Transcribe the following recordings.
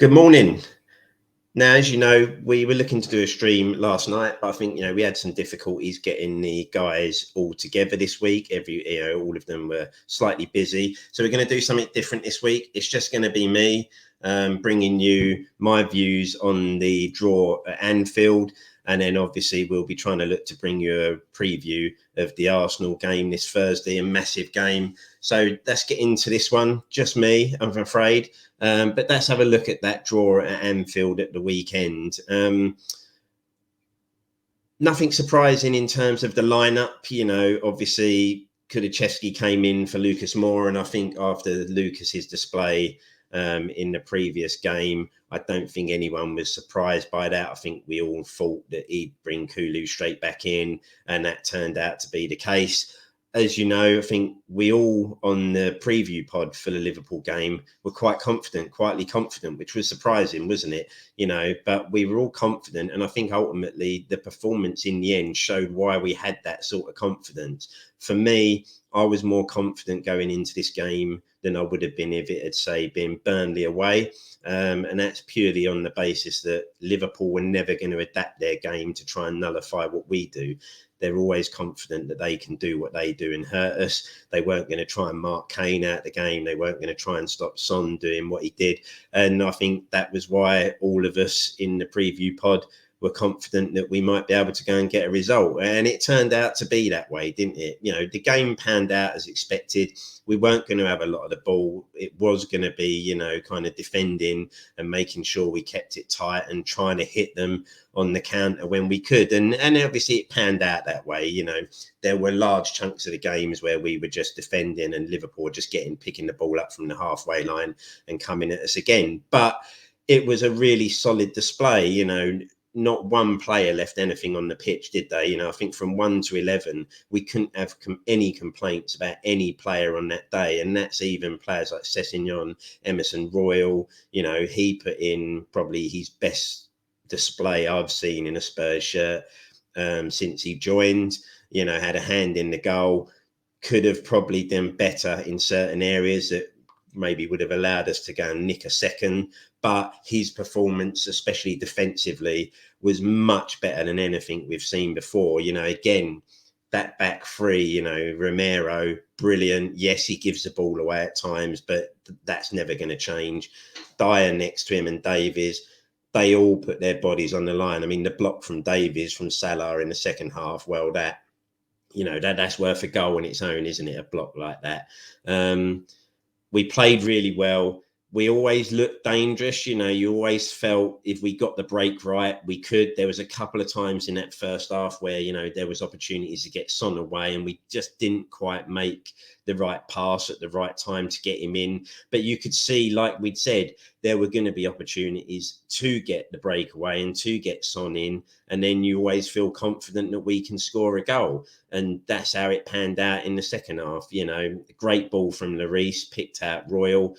Good morning. Now, as you know, we were looking to do a stream last night, but I think we had some difficulties getting the guys all together this week. All of them were slightly busy, so we're going to do something different this week. It's just going to be me bringing you my views on the draw at Anfield, and then obviously we'll be trying to look to bring you a preview of the Arsenal game this Thursday, a massive game. So let's get into this one. Just me, I'm afraid. But let's have a look at that draw at Anfield at the weekend. Nothing surprising in terms of the lineup. Obviously, Kulusevski came in for Lucas Moura, and I think after Lucas's display in the previous game, I don't think anyone was surprised by that. I think we all thought that he'd bring Kulu straight back in, and that turned out to be the case. As you know, I think we all on the preview pod for the Liverpool game were quietly confident, which was surprising, wasn't it? But we were all confident. And I think ultimately the performance in the end showed why we had that sort of confidence. For me, I was more confident going into this game than I would have been if it had, say, been Burnley away. And that's purely on the basis that Liverpool were never going to adapt their game to try and nullify what we do. They're always confident that they can do what they do and hurt us. They weren't going to try and mark Kane out of the game. They weren't going to try and stop Son doing what he did. And I think that was why all of us in the preview pod were confident that we might be able to go and get a result. And it turned out to be that way, didn't it? The game panned out as expected. We weren't going to have a lot of the ball. It was going to be, kind of defending and making sure we kept it tight and trying to hit them on the counter when we could. And obviously it panned out that way. There were large chunks of the games where we were just defending and Liverpool were just picking the ball up from the halfway line and coming at us again. But it was a really solid display. Not one player left anything on the pitch, did they? I think from 1 to 11, we couldn't have any complaints about any player on that day. And that's even players like Sessegnon, Emerson Royal. He put in probably his best display I've seen in a Spurs shirt since he joined. Had a hand in the goal. Could have probably done better in certain areas that maybe would have allowed us to go and nick a second. But his performance, especially defensively, was much better than anything we've seen before. Again, that back three, Romero, brilliant. Yes, he gives the ball away at times, but that's never going to change. Dyer next to him and Davies, they all put their bodies on the line. I mean, the block from Davies from Salah in the second half, well, that's worth a goal on its own, isn't it? A block like that. We played really well. We always looked dangerous. You always felt if we got the break right, we could. There was a couple of times in that first half where, there was opportunities to get Son away and we just didn't quite make the right pass at the right time to get him in. But you could see, like we'd said, there were going to be opportunities to get the breakaway and to get Son in. And then you always feel confident that we can score a goal. And that's how it panned out in the second half. Great ball from Lloris, picked out Royal.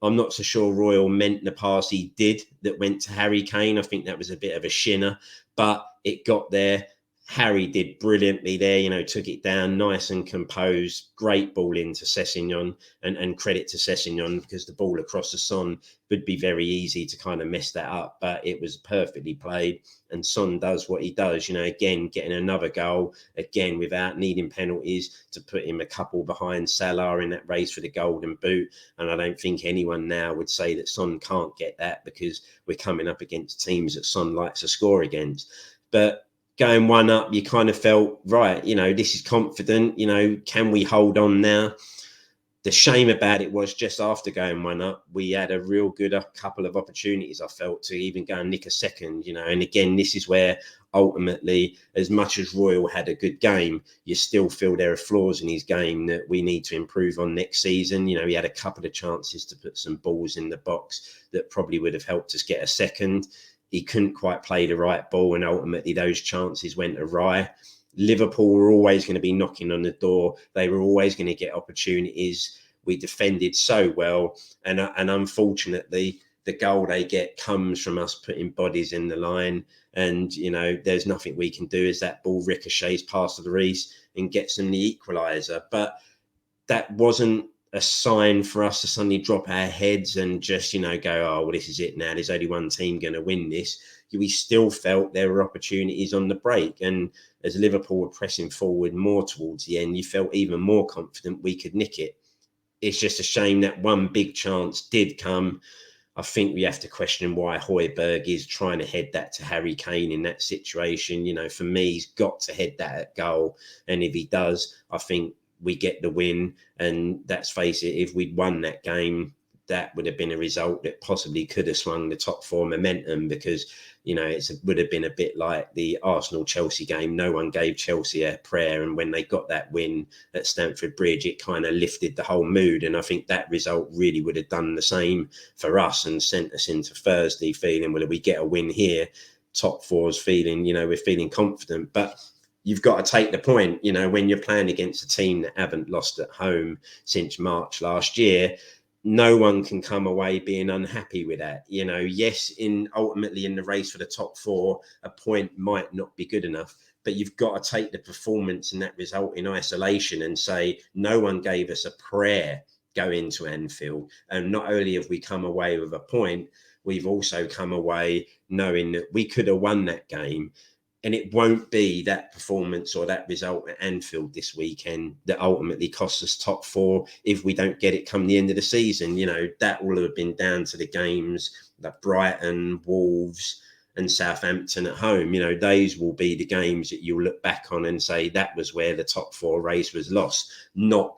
I'm not so sure Royal meant the pass he did that went to Harry Kane. I think that was a bit of a shinner, but it got there. Harry did brilliantly there, took it down nice and composed. Great ball into Sessegnon and credit to Sessegnon because the ball across the Son would be very easy to kind of mess that up, but it was perfectly played. And Son does what he does, again, getting another goal, again, without needing penalties to put him a couple behind Salah in that race for the golden boot. And I don't think anyone now would say that Son can't get that because we're coming up against teams that Son likes to score against. But going 1-up, you kind of felt, right, this is confident, can we hold on now? The shame about it was just after going 1-up, we had a real good couple of opportunities, I felt, to even go and nick a second, and again, this is where ultimately, as much as Royal had a good game, you still feel there are flaws in his game that we need to improve on next season. He had a couple of chances to put some balls in the box that probably would have helped us get a second. He couldn't quite play the right ball, and ultimately those chances went awry. Liverpool were always going to be knocking on the door. They were always going to get opportunities. We defended so well, and unfortunately, the goal they get comes from us putting bodies in the line. And there's nothing we can do as that ball ricochets past the Lloris and gets them the equaliser. But that wasn't a sign for us to suddenly drop our heads and just, go, oh, well, this is it now. There's only one team going to win this. We still felt there were opportunities on the break. And as Liverpool were pressing forward more towards the end, you felt even more confident we could nick it. It's just a shame that one big chance did come. I think we have to question why Højbjerg is trying to head that to Harry Kane in that situation. For me, he's got to head that at goal. And if he does, I think we get the win. And let's face it, if we'd won that game, that would have been a result that possibly could have swung the top four momentum, because it would have been a bit like the Arsenal-Chelsea game. No one gave Chelsea a prayer, and when they got that win at Stamford Bridge, it kind of lifted the whole mood. And I think that result really would have done the same for us and sent us into Thursday feeling, well, if we get a win here, top four's feeling, we're feeling confident. But you've got to take the point, when you're playing against a team that haven't lost at home since March last year, no one can come away being unhappy with that. Yes, ultimately in the race for the top four, a point might not be good enough, but you've got to take the performance and that result in isolation and say, no one gave us a prayer going to Anfield. And not only have we come away with a point, we've also come away knowing that we could have won that game. And it won't be that performance or that result at Anfield this weekend that ultimately costs us top four if we don't get it come the end of the season. That will have been down to the games that Brighton, Wolves and Southampton at home. Those will be the games that you'll look back on and say that was where the top four race was lost, not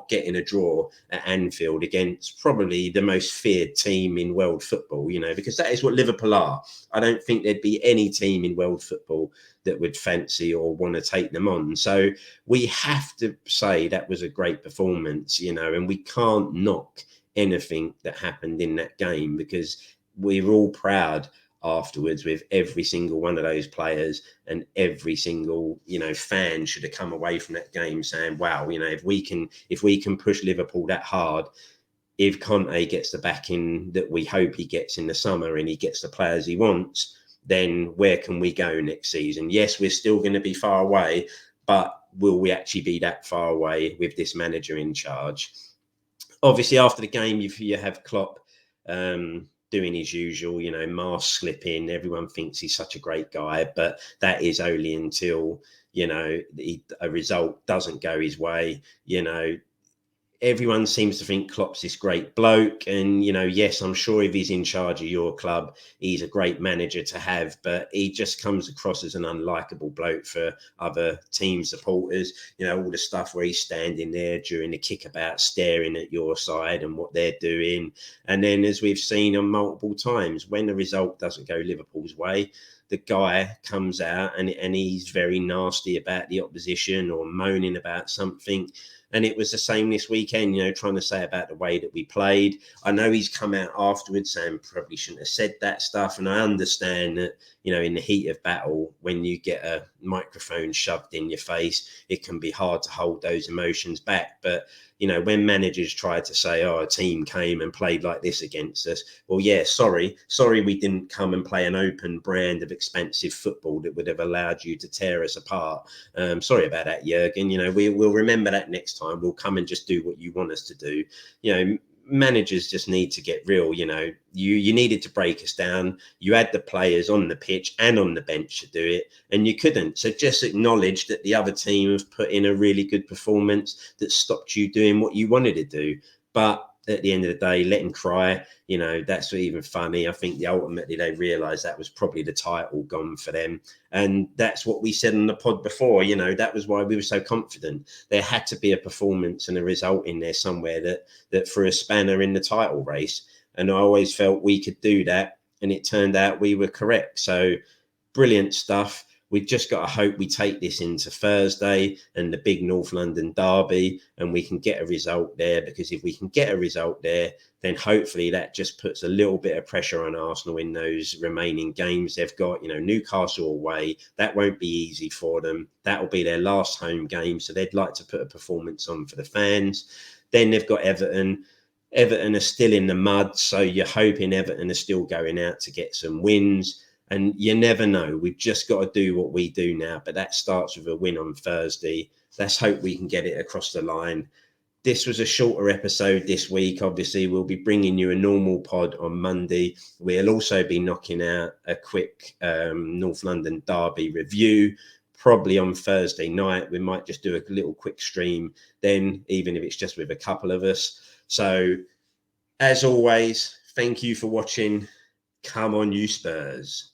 getting a draw at Anfield against probably the most feared team in world football, because that is what Liverpool are. I don't think there'd be any team in world football that would fancy or want to take them on. So we have to say that was a great performance, and we can't knock anything that happened in that game, because we're all proud afterwards with every single one of those players, and every single fan should have come away from that game saying, wow, if we can push Liverpool that hard, if Conte gets the backing that we hope he gets in the summer and he gets the players he wants, then where can we go next season? Yes, we're still going to be far away, but will we actually be that far away with this manager in charge? Obviously, after the game, you have Klopp doing his usual, mask slipping. Everyone thinks he's such a great guy, but that is only until, a result doesn't go his way. Everyone seems to think Klopp's this great bloke. And, yes, I'm sure if he's in charge of your club, he's a great manager to have, but he just comes across as an unlikable bloke for other team supporters. All the stuff where he's standing there during the kickabout, staring at your side and what they're doing. And then, as we've seen on multiple times, when the result doesn't go Liverpool's way, the guy comes out and he's very nasty about the opposition or moaning about something. And it was the same this weekend, trying to say about the way that we played. I know he's come out afterwards saying probably shouldn't have said that stuff. And I understand that, in the heat of battle, when you get a microphone shoved in your face, it can be hard to hold those emotions back. But, when managers try to say, oh, a team came and played like this against us. Well, yeah, sorry, we didn't come and play an open brand of expensive football that would have allowed you to tear us apart. Sorry about that, Jurgen. We'll remember that next time. We'll come and just do what you want us to do. Managers just need to get real. You needed to break us down. You had the players on the pitch and on the bench to do it, and you couldn't. So just acknowledge that the other team have put in a really good performance that stopped you doing what you wanted to do. But at the end of the day, let him cry. That's even funny. I think ultimately they realised that was probably the title gone for them. And that's what we said on the pod before. That was why we were so confident. There had to be a performance and a result in there somewhere that threw a spanner in the title race. And I always felt we could do that. And it turned out we were correct. So brilliant stuff. We've just got to hope we take this into Thursday and the big North London derby, and we can get a result there, because if we can get a result there, then hopefully that just puts a little bit of pressure on Arsenal in those remaining games they've got. Newcastle away, that won't be easy for them. That will be their last home game, so they'd like to put a performance on for the fans. Then they've got Everton. Everton are still in the mud, so you're hoping Everton are still going out to get some wins. And you never know. We've just got to do what we do now. But that starts with a win on Thursday. Let's hope we can get it across the line. This was a shorter episode this week. Obviously, we'll be bringing you a normal pod on Monday. We'll also be knocking out a quick North London derby review, probably on Thursday night. We might just do a little quick stream then, even if it's just with a couple of us. So, as always, thank you for watching. Come on, you Spurs.